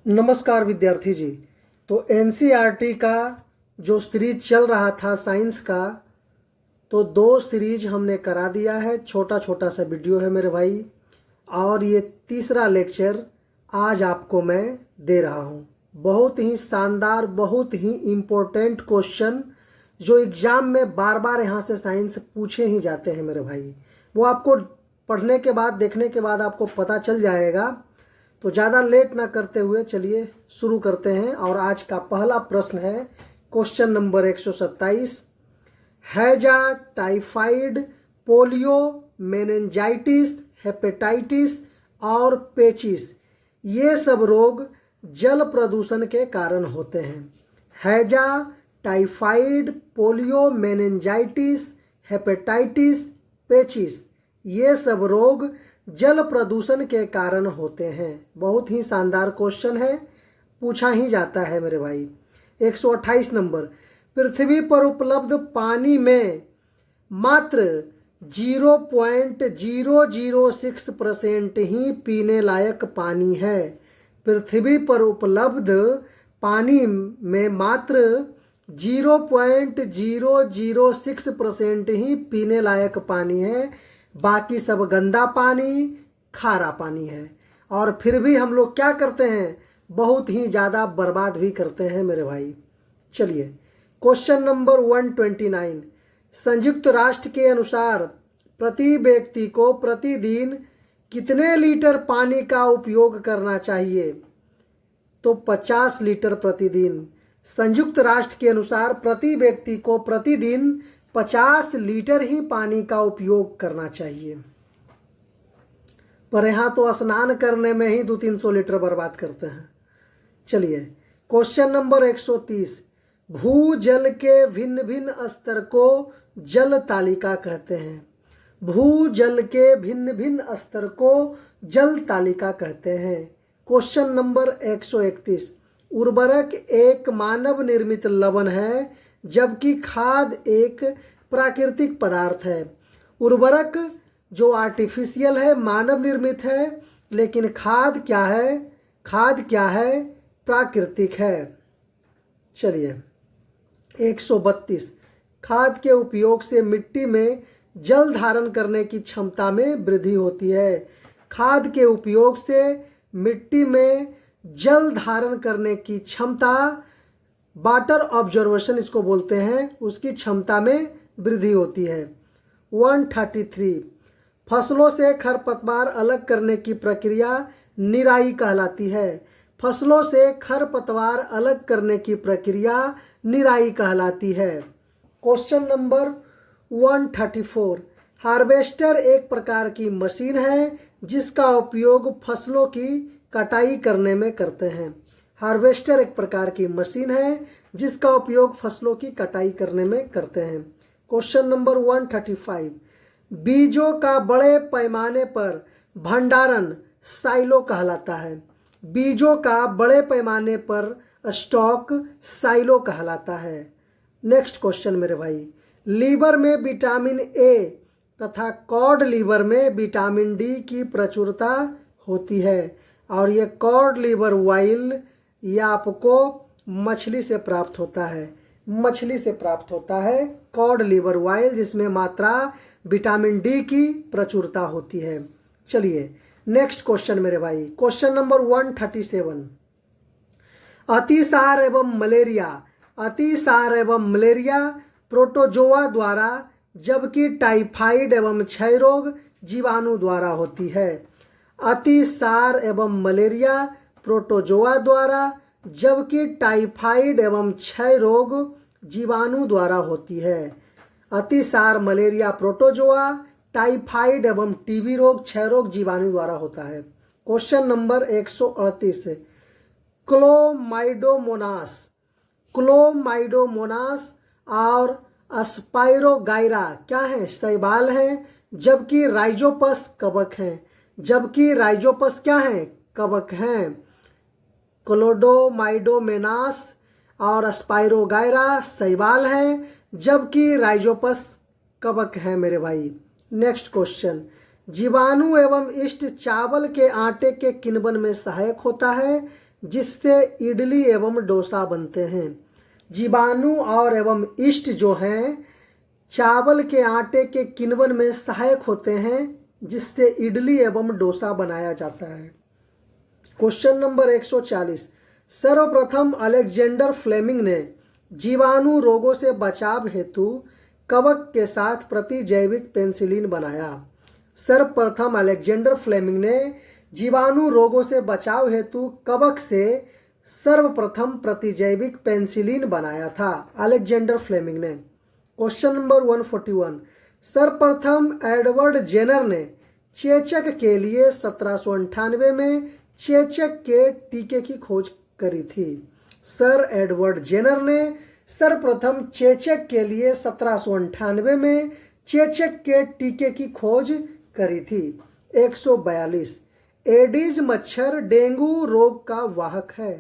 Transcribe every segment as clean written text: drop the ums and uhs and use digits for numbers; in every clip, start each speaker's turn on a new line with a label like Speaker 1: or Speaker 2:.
Speaker 1: नमस्कार विद्यार्थी जी। तो एनसीईआरटी का जो सीरीज चल रहा था साइंस का, तो 2 सीरीज हमने करा दिया है। छोटा छोटा सा वीडियो है मेरे भाई, और ये तीसरा लेक्चर आज आपको मैं दे रहा हूँ। बहुत ही शानदार, बहुत ही इम्पोर्टेंट क्वेश्चन जो एग्ज़ाम में बार बार यहाँ से साइंस पूछे ही जाते हैं मेरे भाई। वो आपको पढ़ने के बाद, देखने के बाद आपको पता चल जाएगा। तो ज़्यादा लेट ना करते हुए चलिए शुरू करते हैं। और आज का पहला प्रश्न है क्वेश्चन नंबर 127। हैजा, टाइफाइड, पोलियो, मेनिंजाइटिस, हेपेटाइटिस और पेचिस, ये सब रोग जल प्रदूषण के कारण होते हैं। हैजा, टाइफाइड, पोलियो, मेनिंजाइटिस, हेपेटाइटिस, पेचिस, ये सब रोग जल प्रदूषण के कारण होते हैं। बहुत ही शानदार क्वेश्चन है, पूछा ही जाता है मेरे भाई। 128 नंबर, पृथ्वी पर उपलब्ध पानी में मात्र 0.006% ही पीने लायक पानी है। पृथ्वी पर उपलब्ध पानी में मात्र 0.006% ही पीने लायक पानी है। बाकी सब गंदा पानी, खारा पानी है। और फिर भी हम लोग क्या करते हैं, बहुत ही ज़्यादा बर्बाद भी करते हैं मेरे भाई। चलिए क्वेश्चन नंबर 129। संयुक्त राष्ट्र के अनुसार प्रति व्यक्ति को प्रतिदिन कितने लीटर पानी का उपयोग करना चाहिए? तो 50 लीटर प्रतिदिन। संयुक्त राष्ट्र के अनुसार प्रति व्यक्ति को प्रतिदिन 50 लीटर ही पानी का उपयोग करना चाहिए। पर यहाँ तो स्नान करने में ही 200-300 लीटर बर्बाद करते हैं। चलिए क्वेश्चन नंबर 130। भूजल के भिन्न भिन्न स्तर को जल तालिका कहते हैं। भूजल के भिन्न भिन्न स्तर को जल तालिका कहते हैं। Question number 131। उर्वरक एक मानव निर्मित लवण है, जबकि खाद एक प्राकृतिक पदार्थ है। उर्वरक जो आर्टिफिशियल है, मानव निर्मित है, लेकिन खाद क्या है? खाद क्या है? प्राकृतिक है। चलिए 132। खाद के उपयोग से मिट्टी में जल धारण करने की क्षमता में वृद्धि होती है। खाद के उपयोग से मिट्टी में जल धारण करने की क्षमता, वाटर ऑब्जर्वेशन इसको बोलते हैं, उसकी क्षमता में वृद्धि होती है। 133। फसलों से खरपतवार अलग करने की प्रक्रिया निराई कहलाती है। फसलों से खरपतवार अलग करने की प्रक्रिया निराई कहलाती है। Question number 134। हार्वेस्टर एक प्रकार की मशीन है जिसका उपयोग फसलों की कटाई करने में करते हैं। हार्वेस्टर एक प्रकार की मशीन है जिसका उपयोग फसलों की कटाई करने में करते हैं। Question number 135। बीजों का बड़े पैमाने पर भंडारण साइलो कहलाता है। बीजों का बड़े पैमाने पर स्टॉक साइलो कहलाता है। नेक्स्ट क्वेश्चन मेरे भाई। लीवर में विटामिन ए तथा कॉड लीवर में विटामिन डी की प्रचुरता होती है। और ये कॉड लीवर ऑयल यह आपको मछली से प्राप्त होता है। मछली से प्राप्त होता है कॉड लीवर ऑयल, जिसमें मात्रा विटामिन डी की प्रचुरता होती है। चलिए नेक्स्ट क्वेश्चन मेरे भाई। Question number 137। अतिसार एवं मलेरिया। अतिसार एवं मलेरिया प्रोटोजोआ द्वारा, जबकि टाइफाइड एवं क्षय रोग जीवाणु द्वारा होती है। अतिसार एवं मलेरिया प्रोटोजोआ द्वारा, जबकि टाइफाइड एवं क्षय रोग जीवाणु द्वारा होती है। अतिसार, मलेरिया प्रोटोजोआ, टाइफाइड एवं टीबी रोग, क्षय रोग जीवाणु द्वारा होता है। Question number 138। क्लोमाइडोमोनास। क्लोमाइडोमोनास और स्पाइरोगाइरा क्या है? शैवाल हैं, जबकि राइजोपस कवक हैं। जबकि राइजोपस क्या है? कवक हैं। क्लोडोमाइडोमोनास और स्पाइरोगाइरा शैवाल हैं, जबकि राइजोपस कवक है मेरे भाई। Next question. जीवाणु एवं ईस्ट चावल के आटे के किण्वन में सहायक होता है। जिससे इडली एवं डोसा बनते हैं। जीवाणु और एवं ईस्ट जो हैं चावल के आटे के किण्वन में सहायक होते हैं, जिससे इडली एवं डोसा बनाया जाता है। क्वेश्चन नंबर 140, सर्वप्रथम अलेक्जेंडर फ्लेमिंग ने जीवाणु रोगों से बचाव हेतु कवक के साथ प्रतिजैविक पेनिसिलिन बनाया। सर्वप्रथम अलेक्जेंडर फ्लेमिंग ने जीवाणु रोगों से बचाव हेतु कवक से सर्वप्रथम प्रतिजैविक पेनिसिलिन बनाया था, अलेक्जेंडर फ्लेमिंग ने। क्वेश्चन नंबर 141, सर्वप्रथम एडवर्ड जेनर ने चेचक के लिए 1798 में चेचक के टीके की खोज करी थी। सर एडवर्ड जेनर ने सर्वप्रथम चेचक के लिए 1798 में चेचक के टीके की खोज करी थी। 142, एडीज मच्छर डेंगू रोग का वाहक है।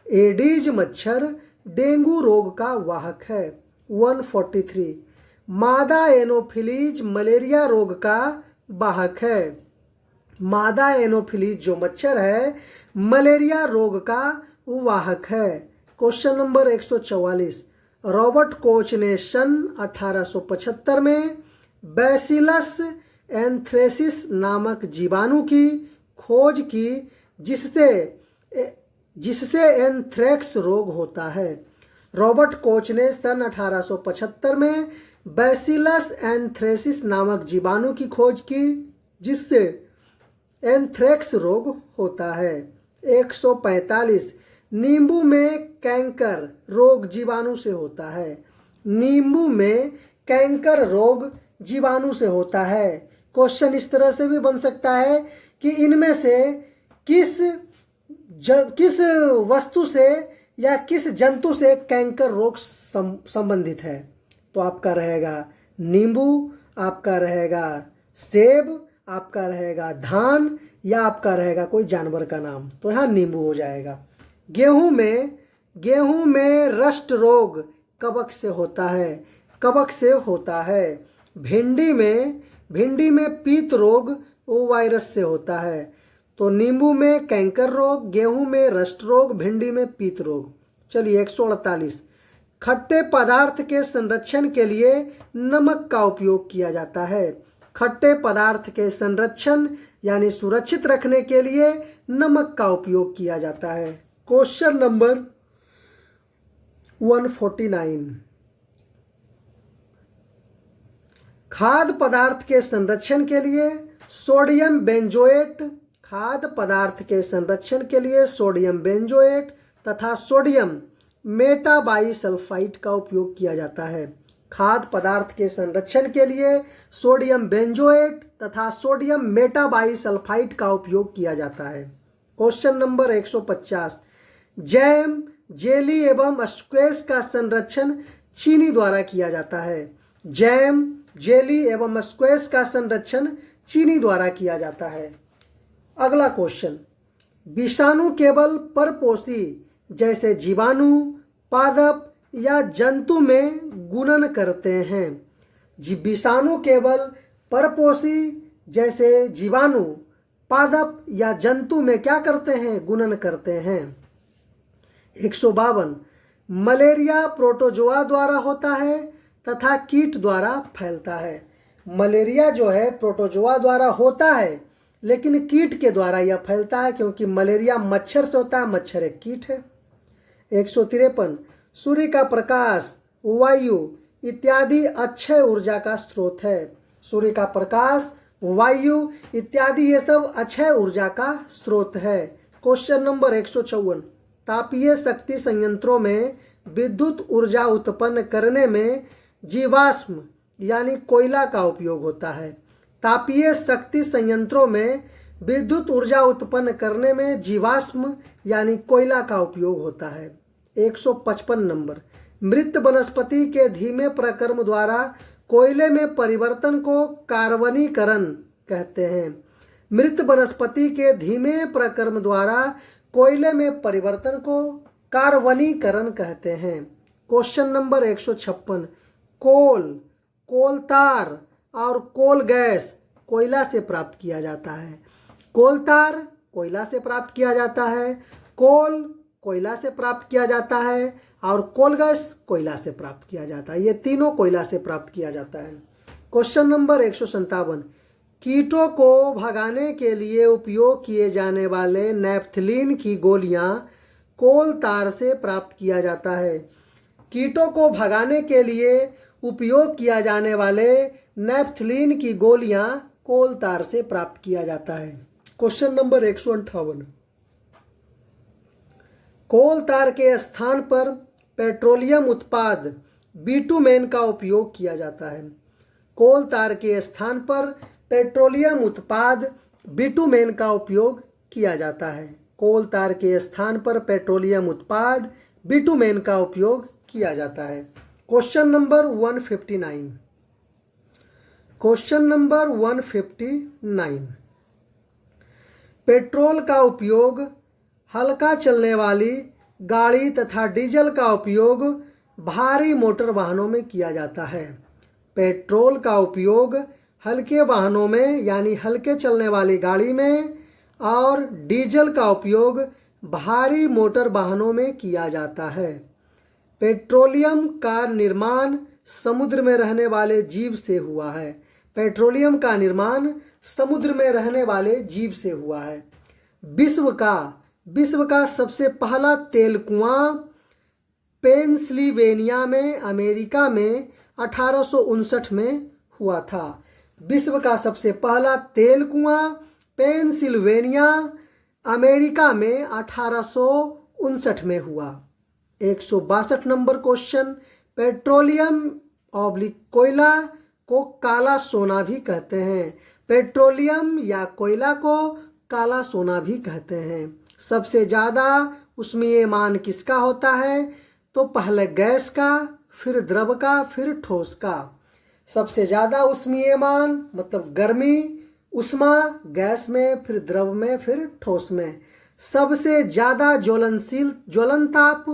Speaker 1: एडीज मच्छर डेंगू रोग का वाहक है। 143, मादा एनोफिलीज मलेरिया रोग का वाहक है। मादा एनोफिलीज जो मच्छर है मलेरिया रोग का वाहक है। क्वेश्चन नंबर 144, रॉबर्ट कोच ने सन 1875 में बैसिलस एंथ्रेसिस नामक जीवाणु की खोज की, जिससे एंथ्रेक्स रोग होता है। रॉबर्ट कोच ने सन 1875 में बैसिलस एंथ्रेसिस नामक जीवाणु की खोज की, जिससे एंथ्रेक्स रोग होता है। 145, नींबू में कैंकर रोग जीवाणु से होता है। नींबू में कैंकर रोग जीवाणु से होता है। क्वेश्चन इस तरह से भी बन सकता है कि इनमें से किस वस्तु से या किस जंतु से कैंकर रोग संबंधित है। तो आपका रहेगा नींबू, आपका रहेगा सेब, आपका रहेगा धान, या आपका रहेगा कोई जानवर का नाम। तो यहाँ नींबू हो जाएगा। गेहूं में रस्ट रोग कवक से होता है, कवक से होता है। भिंडी में पीत रोग वो वायरस से होता है। तो नींबू में कैंकर रोग, गेहूं में रस्ट रोग, भिंडी में पीत रोग। चलिए 148, खट्टे पदार्थ के संरक्षण के लिए नमक का उपयोग किया जाता है। खट्टे पदार्थ के संरक्षण यानी सुरक्षित रखने के लिए नमक का उपयोग किया जाता है। क्वेश्चन नंबर 149, खाद्य पदार्थ के संरक्षण के लिए सोडियम बेंजोएट, खाद्य पदार्थ के संरक्षण के लिए सोडियम बेंजोएट तथा सोडियम मेटाबाइसल्फाइड का उपयोग किया जाता है। खाद्य पदार्थ के संरक्षण के लिए सोडियम बेंजोएट तथा सोडियम मेटाबाइसल्फाइड का उपयोग किया जाता है। क्वेश्चन नंबर 150, जैम, जेली एवं स्क्वैश का संरक्षण चीनी द्वारा किया जाता है। जैम, जेली एवं स्क्वैश का संरक्षण चीनी द्वारा किया जाता है। अगला क्वेश्चन, विषाणु केवल परपोषी जैसे जीवाणु, पादप या जंतु में गुणन करते हैं। विषाणु केवल परपोषी जैसे जीवाणु, पादप या जंतु में क्या करते हैं? गुणन करते हैं। 152, मलेरिया प्रोटोजोआ द्वारा होता है तथा कीट द्वारा फैलता है। मलेरिया जो है प्रोटोजोआ द्वारा होता है, लेकिन कीट के द्वारा यह फैलता है, क्योंकि मलेरिया मच्छर से होता है, मच्छर एक कीट है। 153, सूर्य का प्रकाश, वायु इत्यादि अक्षय ऊर्जा का स्रोत है। सूर्य का प्रकाश, वायु इत्यादि ये सब अक्षय ऊर्जा का स्रोत है। क्वेश्चन नंबर 154, तापीय शक्ति संयंत्रों में विद्युत ऊर्जा उत्पन्न करने में जीवाश्म यानी कोयला का उपयोग होता है। तापीय शक्ति संयंत्रों में विद्युत ऊर्जा उत्पन्न करने में जीवाश्म यानी कोयला का उपयोग होता है। 155 नंबर, मृत वनस्पति के धीमे प्रक्रम द्वारा कोयले में परिवर्तन को कार्बनीकरण कहते हैं। मृत वनस्पति के धीमे प्रक्रम द्वारा कोयले में परिवर्तन को कार्बनीकरण कहते हैं। क्वेश्चन नंबर 156, कोलतार और कोल गैस कोयला से प्राप्त किया जाता है। कोलतार कोयला से प्राप्त किया जाता है, कोल कोयला से प्राप्त किया जाता है और कोल गैस कोयला से प्राप्त किया जाता है। ये तीनों कोयला से प्राप्त किया जाता है। क्वेश्चन नंबर 157, कीटों को भगाने के लिए उपयोग किए जाने वाले नैप्थलीन की गोलियां कोल तार से प्राप्त किया जाता है। कीटों को भगाने के लिए उपयोग किया जाने वाले नैप्थलीन की गोलियां कोल तार से प्राप्त किया जाता है। क्वेश्चन नंबर 158, कोल तार के स्थान पर पेट्रोलियम उत्पाद बिटुमेन का उपयोग किया जाता है। कोल तार के स्थान पर पेट्रोलियम उत्पाद बिटुमेन का उपयोग किया जाता है। कोल तार के स्थान पर पेट्रोलियम उत्पाद बिटुमेन का उपयोग किया जाता है। Question number 159, question number 159, petrol का उपयोग हल्का चलने वाली गाड़ी तथा डीजल का उपयोग भारी मोटर वाहनों में किया जाता है। पेट्रोल का उपयोग हल्के वाहनों में यानी हल्के चलने वाली गाड़ी में और डीजल का उपयोग भारी मोटर वाहनों में किया जाता है। पेट्रोलियम का निर्माण समुद्र में रहने वाले जीव से हुआ है। पेट्रोलियम का निर्माण समुद्र में रहने वाले जीव से हुआ है। विश्व का सबसे पहला तेल कुआं पेंसिल्वेनिया में अमेरिका में 1859 में हुआ था। विश्व का सबसे पहला तेल कुआं पेंसिल्वेनिया अमेरिका में 1859 में हुआ। 162 नंबर क्वेश्चन, पेट्रोलियम कोयला को काला सोना भी कहते हैं। पेट्रोलियम या कोयला को काला सोना भी कहते हैं। सबसे ज़्यादा उष्मीयमान किसका होता है? तो पहले गैस का, फिर द्रव का, फिर ठोस का। सबसे ज़्यादा उष्मीयमान मतलब गर्मी, उष्मा गैस में, फिर द्रव में, फिर ठोस में। सबसे ज़्यादा ज्वलनशील ज्वलन ताप,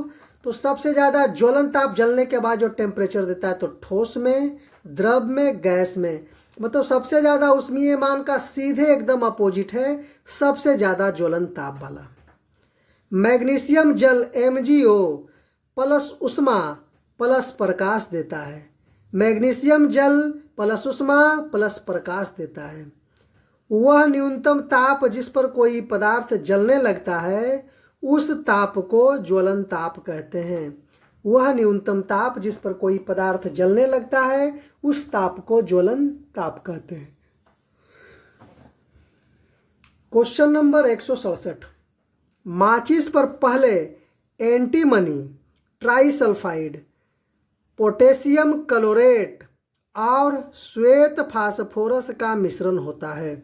Speaker 1: तो सबसे ज़्यादा ज्वलन ताप जलने के बाद जो टेम्परेचर देता है तो ठोस में, द्रव में, गैस में। मतलब सबसे ज़्यादा उष्मीयमान का सीधे एकदम अपोजिट है सबसे ज़्यादा ज्वलन ताप वाला। मैग्नीशियम जल MgO प्लस उष्मा प्लस प्रकाश देता है। मैग्नीशियम जल प्लस उष्मा प्लस प्रकाश देता है। वह न्यूनतम ताप जिस पर कोई पदार्थ जलने लगता है उस ताप को ज्वलन ताप कहते हैं। वह न्यूनतम ताप जिस पर कोई पदार्थ जलने लगता है उस ताप को ज्वलन ताप कहते हैं। क्वेश्चन नंबर 167, माचिस पर पहले एंटीमनी, ट्राइसल्फाइड, पोटेशियम क्लोरेट और श्वेत फास्फोरस का मिश्रण होता है।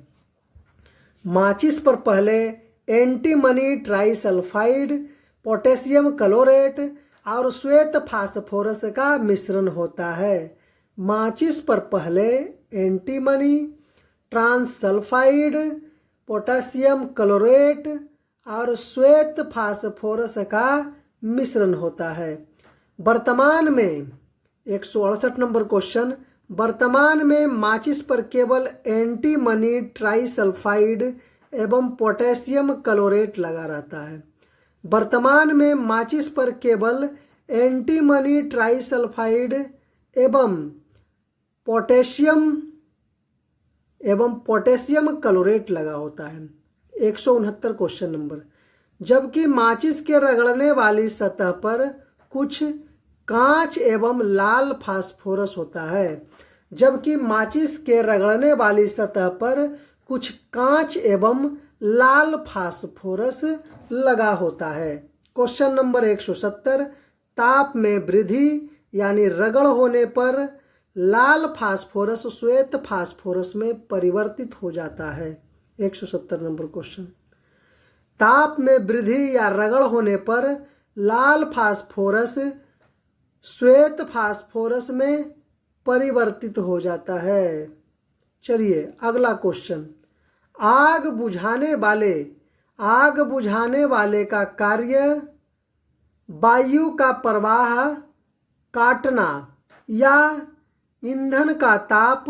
Speaker 1: माचिस पर पहले एंटीमनी, ट्राइसल्फाइड, पोटेशियम क्लोरेट और श्वेत फास्फोरस का मिश्रण होता है। माचिस पर पहले एंटीमनी, ट्रांसल्फाइड, पोटेशियम क्लोरेट और श्वेत फास्फोरस का मिश्रण होता है। वर्तमान में 168 नंबर क्वेश्चन, वर्तमान में माचिस पर केवल एंटीमनी, ट्राइसल्फाइड एवं पोटेशियम क्लोरेट लगा रहता है। वर्तमान में माचिस पर केवल एंटीमनी, ट्राइसल्फाइड एवं पोटेशियम क्लोरेट लगा होता है। 169 क्वेश्चन नंबर, जबकि माचिस के रगड़ने वाली सतह पर कुछ कांच एवं लाल फास्फोरस होता है। जबकि माचिस के रगड़ने वाली सतह पर कुछ कांच एवं लाल फास्फोरस लगा होता है। क्वेश्चन नंबर 170, ताप में वृद्धि यानी रगड़ होने पर लाल फास्फोरस श्वेत फास्फोरस में परिवर्तित हो जाता है। 170 नंबर क्वेश्चन, ताप में वृद्धि या रगड़ होने पर लाल फास्फोरस श्वेत फास्फोरस में परिवर्तित हो जाता है। चलिए अगला क्वेश्चन, आग बुझाने वाले का कार्य वायु का प्रवाह काटना या ईंधन का ताप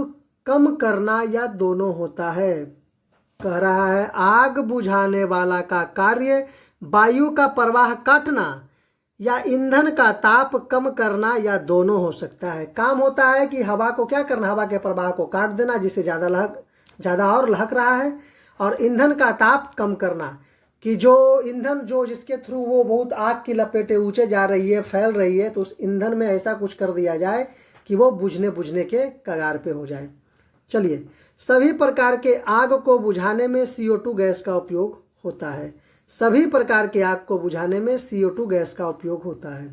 Speaker 1: कम करना या दोनों होता है। कह रहा है आग बुझाने वाला का कार्य वायु का प्रवाह काटना या ईंधन का ताप कम करना, या दोनों हो सकता है। काम होता है कि हवा को क्या करना, हवा के प्रवाह को काट देना जिससे ज़्यादा और लहक रहा है, और ईंधन का ताप कम करना कि जो ईंधन जो जिसके थ्रू वो बहुत आग की लपेटे ऊंचे जा रही है, फैल रही है, तो उस ईंधन में ऐसा कुछ कर दिया जाए कि वो बुझने के कगार पे हो जाए। चलिए, सभी प्रकार के आग को बुझाने में CO2 गैस का उपयोग होता है। सभी प्रकार के आग को बुझाने में CO2 गैस का उपयोग होता है।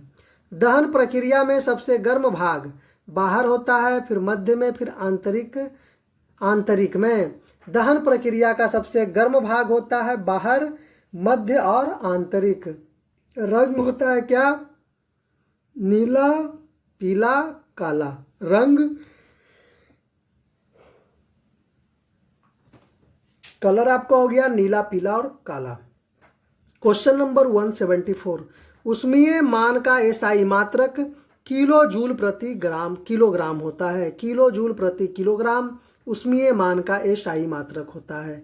Speaker 1: दहन प्रक्रिया में सबसे गर्म भाग बाहर होता है, फिर मध्य में, फिर आंतरिक में। दहन प्रक्रिया का सबसे गर्म भाग होता है बाहर, मध्य और आंतरिक। रंग होता है क्या, नीला, पीला, काला। रंग, कलर आपका हो गया नीला, पीला और काला। क्वेश्चन नंबर 174, ऊष्मीय मान का एसआई मात्रक किलो जूल प्रति किलोग्राम होता है। किलो जूल प्रति किलोग्राम ऊष्मीय मान का एसआई मात्रक होता है।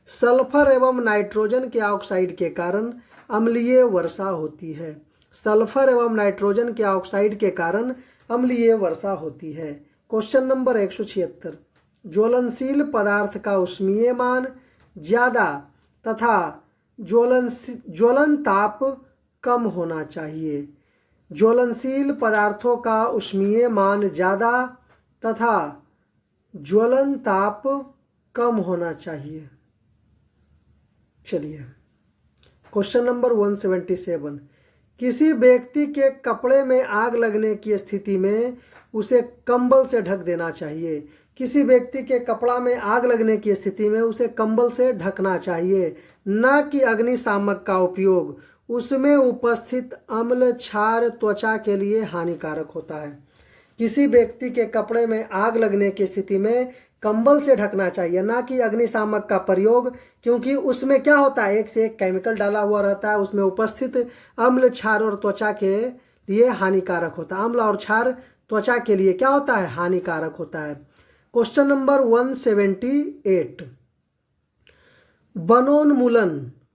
Speaker 1: सल्फर एवं नाइट्रोजन के ऑक्साइड के कारण अम्लीय वर्षा होती है। सल्फर एवं नाइट्रोजन के ऑक्साइड के कारण अम्लीय वर्षा होती है। क्वेश्चन नंबर 176, ज्वलनशील पदार्थ का ऊष्मीय मान ज़्यादा तथा ज्वलन ताप कम होना चाहिए। ज्वलनशील पदार्थों का ऊष्मीय मान ज़्यादा तथा ज्वलन ताप कम होना चाहिए। चलिए, क्वेश्चन नंबर 177, किसी व्यक्ति के कपड़े में आग लगने की स्थिति में उसे कंबल से ढक देना चाहिए। किसी व्यक्ति के कपड़ा में आग लगने की स्थिति में उसे कंबल से ढकना चाहिए, न कि अग्निशामक का उपयोग। उसमें उपस्थित अम्ल क्षार त्वचा के लिए हानिकारक होता है। किसी व्यक्ति के कपड़े में आग लगने की स्थिति में कंबल से ढकना चाहिए, ना कि अग्निशामक का प्रयोग, क्योंकि उसमें क्या होता है, एक से एक केमिकल डाला हुआ रहता है। उसमें उपस्थित अम्ल क्षार और त्वचा के लिए हानिकारक होता है। अम्ल और क्षार त्वचा के लिए क्या होता है, हानिकारक होता है। क्वेश्चन नंबर 178, वनोन्मूलन।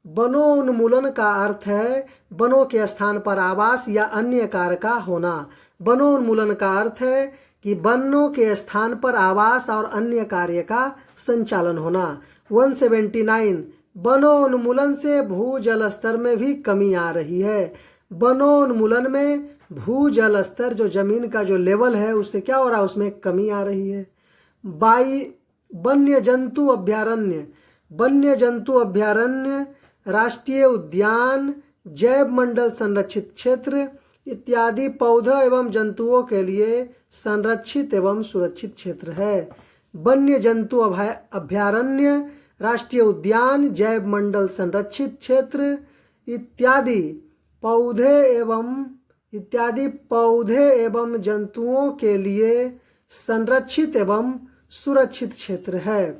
Speaker 1: वनोन्मूलन का अर्थ है वनों के स्थान पर आवास या अन्य कार्य का होना। वनोन्मूलन का अर्थ है कि वनों के स्थान पर आवास और अन्य कार्य का संचालन होना। 179, वनोन्मूलन से भूजल स्तर में भी कमी आ रही है। वनोन्मूलन में भूजल स्तर, जो जमीन का जो लेवल है, उससे क्या हो रहा है, उसमें कमी आ रही है। वन्य जंतु अभ्यारण्य। वन्य जंतु अभ्यारण्य, राष्ट्रीय उद्यान, जैव मंडल संरक्षित क्षेत्र इत्यादि पौधों एवं जंतुओं के लिए संरक्षित एवं सुरक्षित क्षेत्र है। वन्य जंतु अभ्यारण्य, राष्ट्रीय उद्यान, जैव मंडल संरक्षित क्षेत्र इत्यादि पौधे एवं जंतुओं के लिए संरक्षित एवं सुरक्षित क्षेत्र है।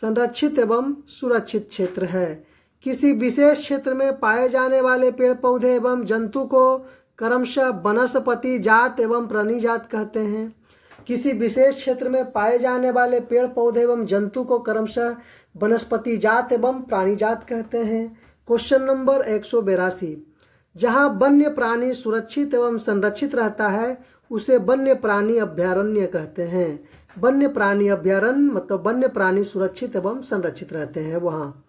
Speaker 1: संरक्षित एवं सुरक्षित क्षेत्र है। किसी विशेष क्षेत्र में पाए जाने वाले पेड़ पौधे एवं जंतु को क्रमशः वनस्पति जात एवं प्राणी जात कहते हैं। किसी विशेष क्षेत्र में पाए जाने वाले पेड़ पौधे एवं जंतु को क्रमशः वनस्पति जात एवं प्राणी जात कहते हैं। क्वेश्चन नंबर 182, जहाँ वन्य प्राणी सुरक्षित एवं संरक्षित रहता है उसे वन्य प्राणी अभ्यारण्य कहते हैं। वन्य प्राणी अभ्यारण्य मतलब वन्य प्राणी सुरक्षित एवं संरक्षित रहते हैं वहाँ।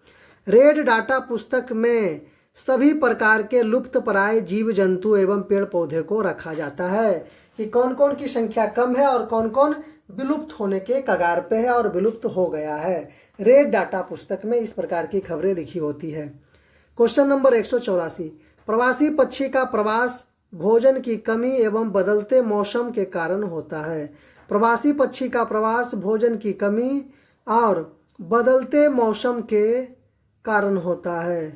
Speaker 1: रेड डाटा पुस्तक में सभी प्रकार के लुप्तप्राय जीव जंतु एवं पेड़ पौधे को रखा जाता है कि कौन कौन की संख्या कम है और कौन कौन विलुप्त होने के कगार पे है और विलुप्त हो गया है। रेड डाटा पुस्तक में इस प्रकार की खबरें लिखी होती है। क्वेश्चन नंबर 184, प्रवासी पक्षी का प्रवास भोजन की कमी एवं बदलते मौसम के कारण होता है। प्रवासी पक्षी का प्रवास भोजन की कमी और बदलते मौसम के कारण होता है।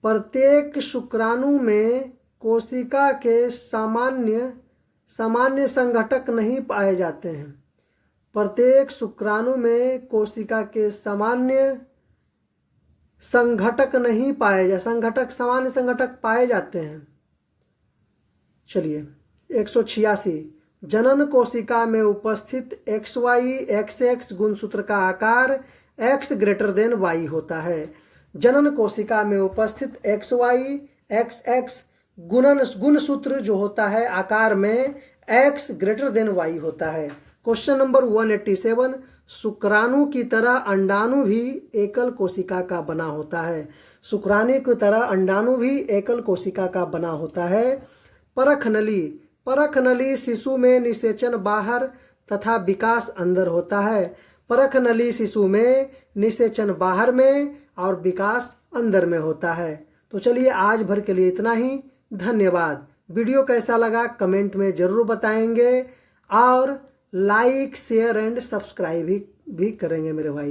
Speaker 1: प्रत्येक शुक्राणु में कोशिका के सामान्य संघटक नहीं पाए जाते हैं। प्रत्येक शुक्राणु में कोशिका के सामान्य संघटक नहीं पाए जाते, सामान्य संघटक पाए जाते हैं। चलिए, 186, जनन कोशिका में उपस्थित XY XX गुणसूत्र का आकार X > Y होता है। जनन कोशिका में उपस्थित XY XX गुणसूत्र जो होता है आकार में X > Y होता है। क्वेश्चन नंबर 187, शुक्राणु की तरह अंडाणु भी एकल कोशिका का बना होता है। शुक्राणु की तरह अंडाणु भी एकल कोशिका का बना होता है। परख नली शिशु में निषेचन बाहर तथा विकास अंदर होता है। परख नली शिशु में निषेचन बाहर में और विकास अंदर में होता है। तो चलिए आज भर के लिए इतना ही। धन्यवाद। वीडियो कैसा लगा कमेंट में ज़रूर बताएंगे और लाइक शेयर एंड सब्सक्राइब भी करेंगे मेरे भाई।